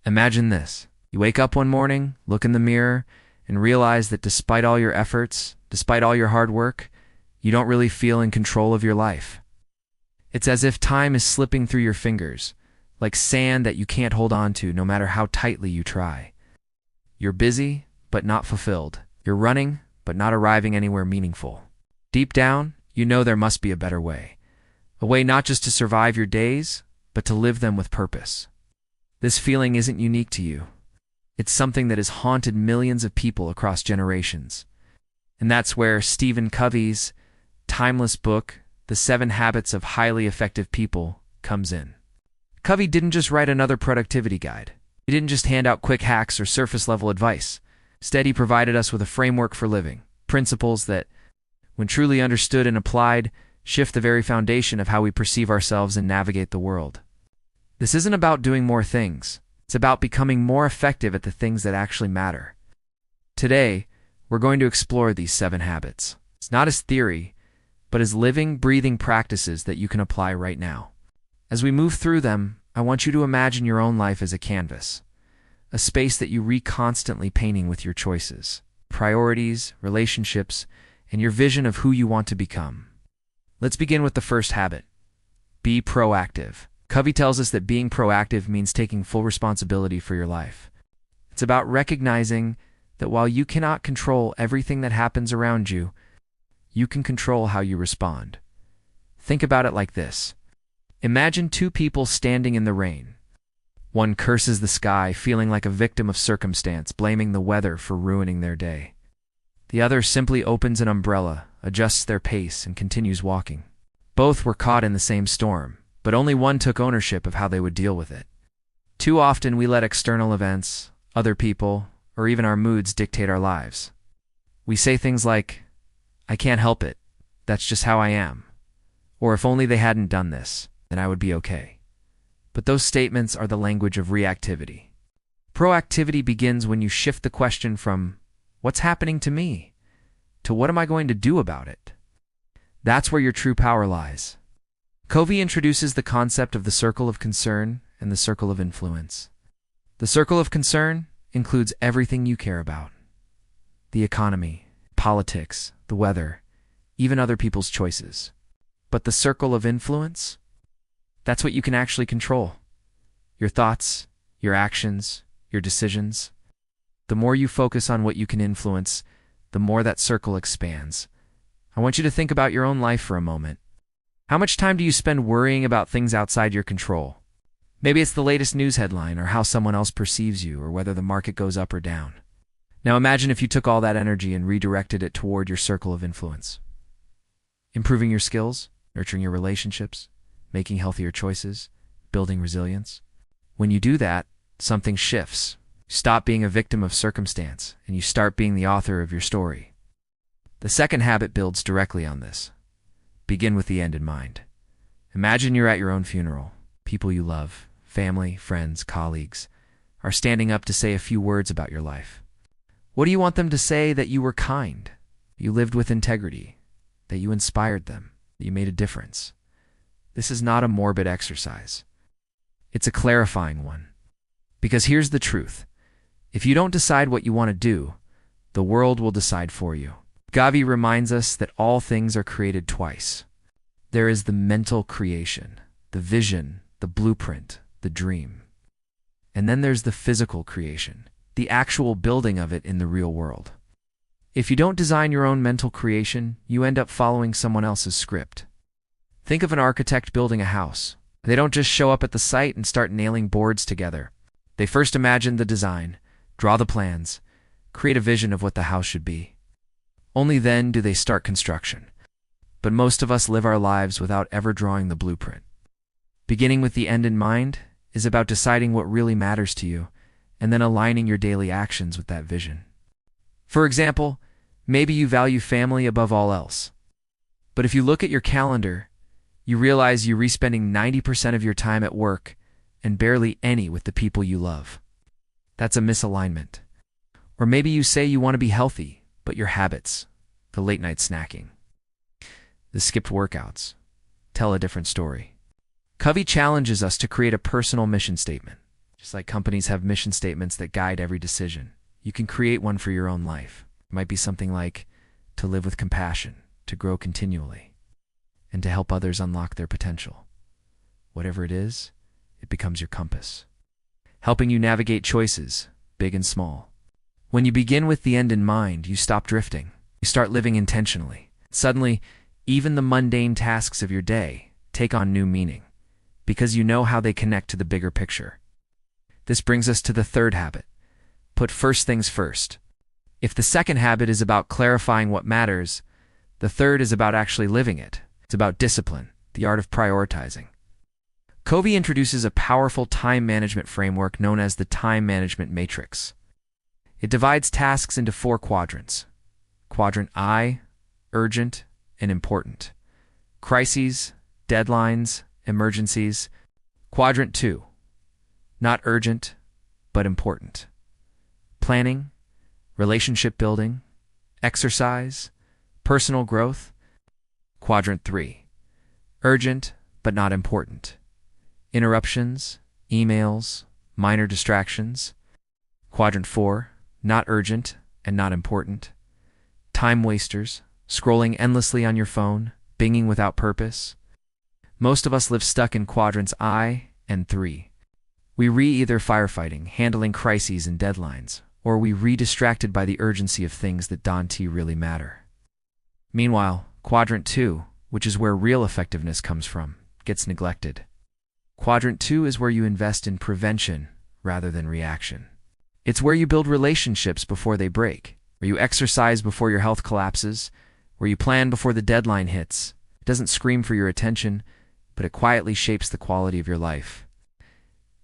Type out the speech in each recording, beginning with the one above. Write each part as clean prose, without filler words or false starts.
Imagine this. You wake up one morning, look in the mirror, and realize that despite all your efforts, despite all your hard work, you don't really feel in control of your life. It's as if time is slipping through your fingers, like sand that you can't hold on to no matter how tightly you try. You're busy, but not fulfilled. You're running, but not arriving anywhere meaningful. Deep down, you know there must be a better way. A way not just to survive your days, but to live them with purpose. This feeling isn't unique to you. It's something that has haunted millions of people across generations. And that's where Stephen Covey's timeless book, The 7 Habits of Highly Effective People, comes in. Covey didn't just write another productivity guide. He didn't just hand out quick hacks or surface-level advice. Instead, he provided us with a framework for living, principles that, when truly understood and applied, shift the very foundation of how we perceive ourselves and navigate the world. This isn't about doing more things. It's about becoming more effective at the things that actually matter. Today, we're going to explore these 7 habits. It's not as theory, but as living, breathing practices that you can apply right now. As we move through them, I want you to imagine your own life as a canvas, a space that you constantly painting with your choices, priorities, relationships, and your vision of who you want to become. Let's begin with the first habit. Be proactive. Covey tells us that being proactive means taking full responsibility for your life. It's about recognizing that while you cannot control everything that happens around you, you can control how you respond. Think about it like this. Imagine 2 people standing in the rain. One curses the sky, feeling like a victim of circumstance, blaming the weather for ruining their day. The other simply opens an umbrella, adjusts their pace, and continues walking. Both were caught in the same storm, but only one took ownership of how they would deal with it. Too often we let external events, other people, or even our moods dictate our lives. We say things like, "I can't help it. That's just how I am." Or, "If only they hadn't done this, then I would be okay." But those statements are the language of reactivity. Proactivity begins when you shift the question from, "What's happening to me?" to "What am I going to do about it?" That's where your true power lies. Covey introduces the concept of the circle of concern and the circle of influence. The circle of concern includes everything you care about: the economy, politics, the weather, even other people's choices. But the circle of influence? That's what you can actually control. Your thoughts, your actions, your decisions. The more you focus on what you can influence, the more that circle expands. I want you to think about your own life for a moment. How much time do you spend worrying about things outside your control? Maybe it's the latest news headline, or how someone else perceives you, or whether the market goes up or down. Now imagine if you took all that energy and redirected it toward your circle of influence. Improving your skills, nurturing your relationships, making healthier choices, building resilience. When you do that, something shifts. You stop being a victim of circumstance, and you start being the author of your story. The second habit builds directly on this. Begin with the end in mind. Imagine you're at your own funeral. People you love, family, friends, colleagues, are standing up to say a few words about your life. What do you want them to say? That you were kind, you lived with integrity, that you inspired them, that you made a difference. This is not a morbid exercise. It's a clarifying one. Because here's the truth. If you don't decide what you want to do, the world will decide for you. Covey reminds us that all things are created twice. There is the mental creation, the vision, the blueprint, the dream. And then there's the physical creation, the actual building of it in the real world. If you don't design your own mental creation, you end up following someone else's script. Think of an architect building a house. They don't just show up at the site and start nailing boards together. They first imagine the design, draw the plans, create a vision of what the house should be. Only then do they start construction. But most of us live our lives without ever drawing the blueprint. Beginning with the end in mind is about deciding what really matters to you, and then aligning your daily actions with that vision. For example, maybe you value family above all else. But if you look at your calendar, you realize you're spending 90% of your time at work and barely any with the people you love. That's a misalignment. Or maybe you say you want to be healthy, but your habits, the late night snacking, the skipped workouts, tell a different story. Covey challenges us to create a personal mission statement. Just like companies have mission statements that guide every decision, you can create one for your own life. It might be something like to live with compassion, to grow continually, and to help others unlock their potential. Whatever it is, it becomes your compass, helping you navigate choices, big and small. When you begin with the end in mind, you stop drifting. You start living intentionally. Suddenly, even the mundane tasks of your day take on new meaning, because you know how they connect to the bigger picture. This brings us to the third habit. Put first things first. If the second habit is about clarifying what matters, the third is about actually living it. It's about discipline, the art of prioritizing. Covey introduces a powerful time management framework known as the time management matrix. It divides tasks into 4 quadrants. Quadrant I, urgent and important. Crises, deadlines, emergencies. Quadrant 2, not urgent, but important. Planning, relationship building, exercise, personal growth. Quadrant 3, urgent, but not important. Interruptions, emails, minor distractions. Quadrant 4, not urgent and not important. Time wasters, scrolling endlessly on your phone, binging without purpose. Most of us live stuck in quadrants I and 3. We either firefighting, handling crises and deadlines, or we distracted by the urgency of things that don't really matter. Meanwhile, quadrant 2, which is where real effectiveness comes from, gets neglected. Quadrant 2 is where you invest in prevention rather than reaction. It's where you build relationships before they break, where you exercise before your health collapses, where you plan before the deadline hits. It doesn't scream for your attention, but it quietly shapes the quality of your life.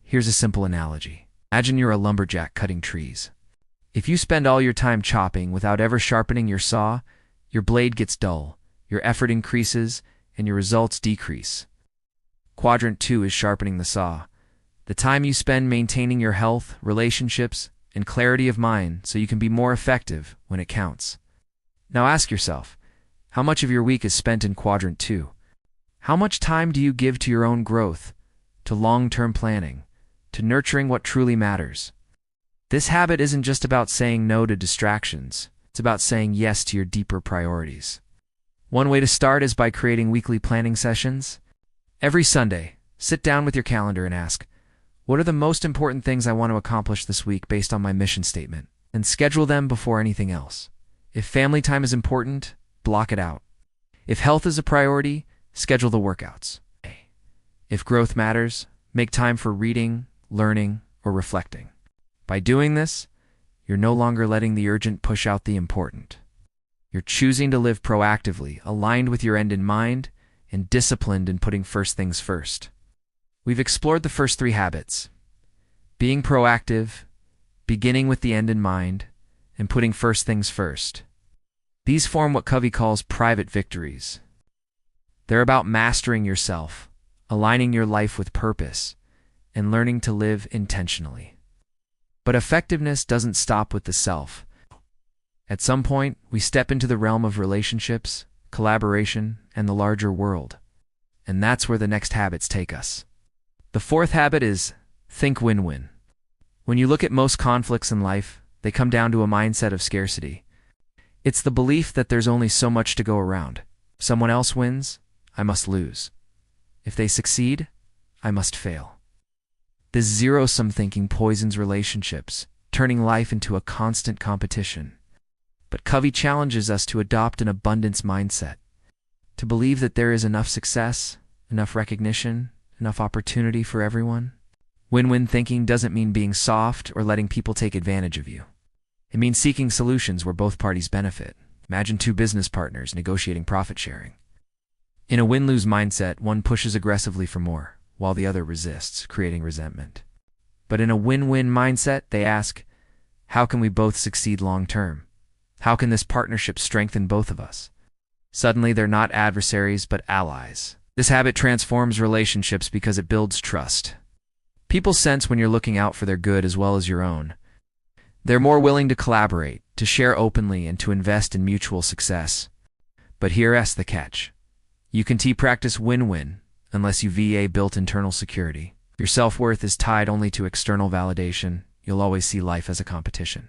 Here's a simple analogy. Imagine you're a lumberjack cutting trees. If you spend all your time chopping without ever sharpening your saw, your blade gets dull, your effort increases, and your results decrease. Quadrant 2 is sharpening the saw. The time you spend maintaining your health, relationships, and clarity of mind so you can be more effective when it counts. Now ask yourself, how much of your week is spent in quadrant 2? How much time do you give to your own growth, to long-term planning, to nurturing what truly matters? This habit isn't just about saying no to distractions. It's about saying yes to your deeper priorities. One way to start is by creating weekly planning sessions. Every Sunday, sit down with your calendar and ask, what are the most important things I want to accomplish this week based on my mission statement? And schedule them before anything else. If family time is important, block it out. If health is a priority, schedule the workouts. If growth matters, make time for reading, learning, or reflecting. By doing this, you're no longer letting the urgent push out the important. You're choosing to live proactively, aligned with your end in mind, and disciplined in putting first things first. We've explored the first 3 habits: being proactive, beginning with the end in mind, and putting first things first. These form what Covey calls private victories. They're about mastering yourself, aligning your life with purpose, and learning to live intentionally. But effectiveness doesn't stop with the self. At some point, we step into the realm of relationships, collaboration, and the larger world. And that's where the next habits take us. The 4th habit is think win-win. When you look at most conflicts in life, they come down to a mindset of scarcity. It's the belief that there's only so much to go around. If someone else wins, I must lose. If they succeed, I must fail. This zero-sum thinking poisons relationships, turning life into a constant competition. But Covey challenges us to adopt an abundance mindset, to believe that there is enough success, enough recognition, enough opportunity for everyone. Win-win thinking doesn't mean being soft or letting people take advantage of you. It means seeking solutions where both parties benefit. Imagine 2 business partners negotiating profit sharing. In a win-lose mindset, one pushes aggressively for more, while the other resists, creating resentment. But in a win-win mindset, they ask, how can we both succeed long-term? How can this partnership strengthen both of us? Suddenly, they're not adversaries, but allies. This habit transforms relationships because it builds trust. People sense when you're looking out for their good as well as your own. They're more willing to collaborate, to share openly, and to invest in mutual success. But here's the catch. You can practice win-win unless you built internal security. Your self-worth is tied only to external validation. You'll always see life as a competition.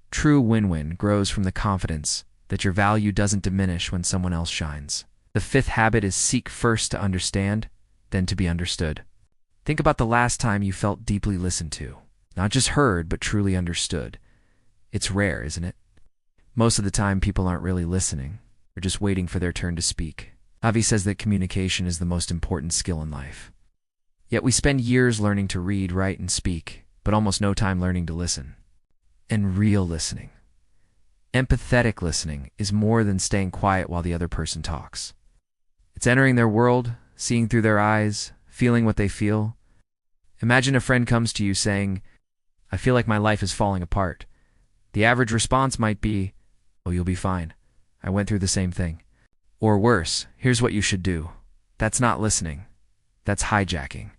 True win-win grows from the confidence that your value doesn't diminish when someone else shines. The fifth habit is seek first to understand, then to be understood. Think about the last time you felt deeply listened to. Not just heard, but truly understood. It's rare, isn't it? Most of the time, people aren't really listening. They're just waiting for their turn to speak. Covey says that communication is the most important skill in life. Yet we spend years learning to read, write, and speak, but almost no time learning to listen. And real listening. Empathetic listening is more than staying quiet while the other person talks. It's entering their world, seeing through their eyes, feeling what they feel. Imagine a friend comes to you saying, "I feel like my life is falling apart." The average response might be, "Oh, you'll be fine. I went through the same thing." Or worse, "Here's what you should do." That's not listening. That's hijacking.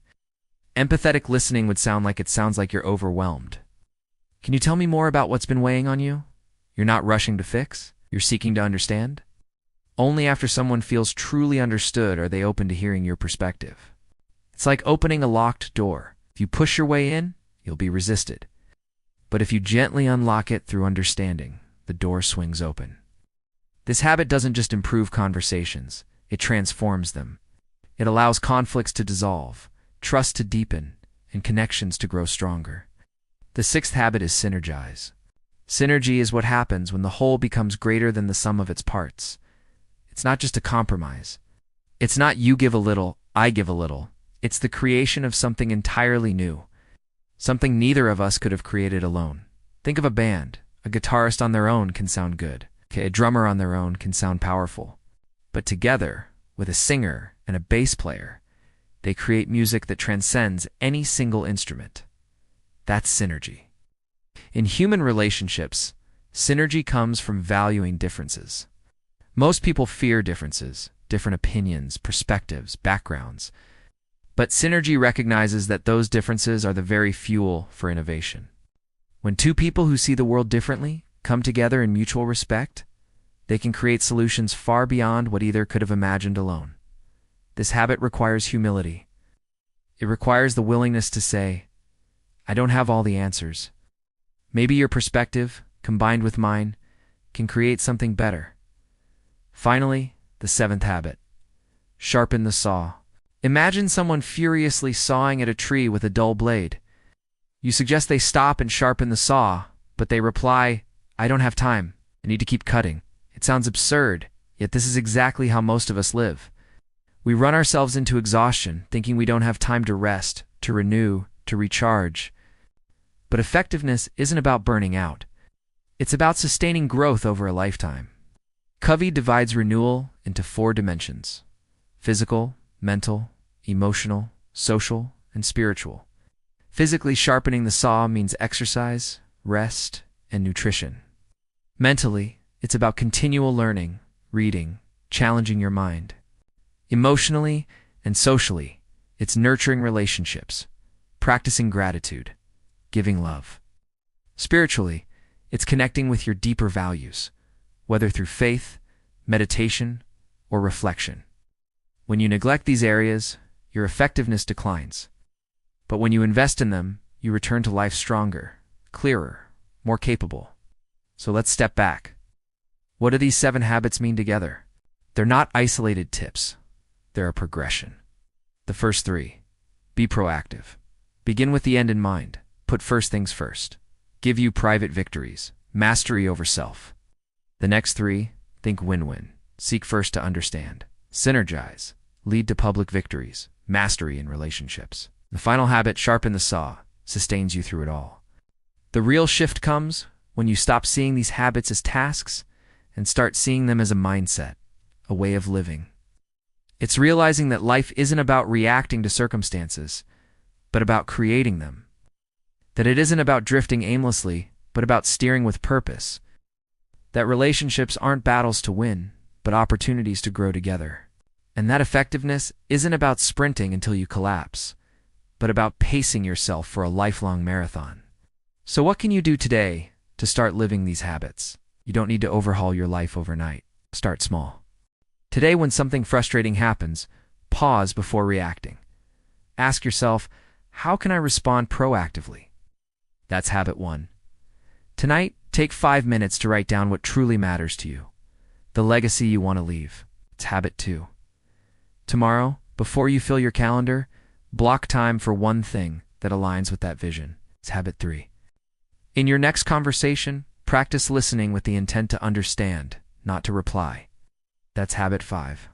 Empathetic listening would sound like it sounds like you're overwhelmed. "Can you tell me more about what's been weighing on you?" You're not rushing to fix. You're seeking to understand. Only after someone feels truly understood are they open to hearing your perspective. It's like opening a locked door. If you push your way in, you'll be resisted. But if you gently unlock it through understanding, the door swings open. This habit doesn't just improve conversations, it transforms them. It allows conflicts to dissolve, trust to deepen, and connections to grow stronger. The sixth habit is synergize. Synergy is what happens when the whole becomes greater than the sum of its parts. It's not just a compromise. It's not you give a little, I give a little. It's the creation of something entirely new. Something neither of us could have created alone. Think of a band. A guitarist on their own can sound good. Okay, a drummer on their own can sound powerful. But together, with a singer and a bass player, they create music that transcends any single instrument. That's synergy. In human relationships, synergy comes from valuing differences. Most people fear differences, different opinions, perspectives, backgrounds. But synergy recognizes that those differences are the very fuel for innovation. When two people who see the world differently come together in mutual respect, they can create solutions far beyond what either could have imagined alone. This habit requires humility. It requires the willingness to say, "I don't have all the answers. Maybe your perspective, combined with mine, can create something better." Finally, the seventh habit. Sharpen the saw. Imagine someone furiously sawing at a tree with a dull blade. You suggest they stop and sharpen the saw, but they reply, "I don't have time. I need to keep cutting." It sounds absurd, yet this is exactly how most of us live. We run ourselves into exhaustion, thinking we don't have time to rest, to renew, to recharge. But effectiveness isn't about burning out. It's about sustaining growth over a lifetime. Covey divides renewal into 4 dimensions: physical, mental, emotional, social, and spiritual. Physically sharpening the saw means exercise, rest, and nutrition. Mentally, it's about continual learning, reading, challenging your mind. Emotionally and socially, it's nurturing relationships, practicing gratitude, giving love. Spiritually, it's connecting with your deeper values, whether through faith, meditation, or reflection. When you neglect these areas, your effectiveness declines. But when you invest in them, you return to life stronger, clearer, more capable. So let's step back. What do these 7 habits mean together? They're not isolated tips. They're a progression. The first 3. Be proactive. Begin with the end in mind. Put first things first. Give you private victories. Mastery over self. The next 3. Think win-win. Seek first to understand. Synergize. Lead to public victories. Mastery in relationships. The final habit, sharpen the saw, sustains you through it all. The real shift comes when you stop seeing these habits as tasks and start seeing them as a mindset, a way of living. It's realizing that life isn't about reacting to circumstances, but about creating them. That it isn't about drifting aimlessly, but about steering with purpose. That relationships aren't battles to win, but opportunities to grow together. And that effectiveness isn't about sprinting until you collapse, but about pacing yourself for a lifelong marathon. So what can you do today to start living these habits? You don't need to overhaul your life overnight. Start small. Today, when something frustrating happens, pause before reacting. Ask yourself, How can I respond proactively? That's habit 1. Tonight, take 5 minutes to write down what truly matters to you, the legacy you want to leave. It's habit 2. Tomorrow, before you fill your calendar, block time for one thing that aligns with that vision. It's habit 3. In your next conversation, practice listening with the intent to understand, not to reply. That's habit 5.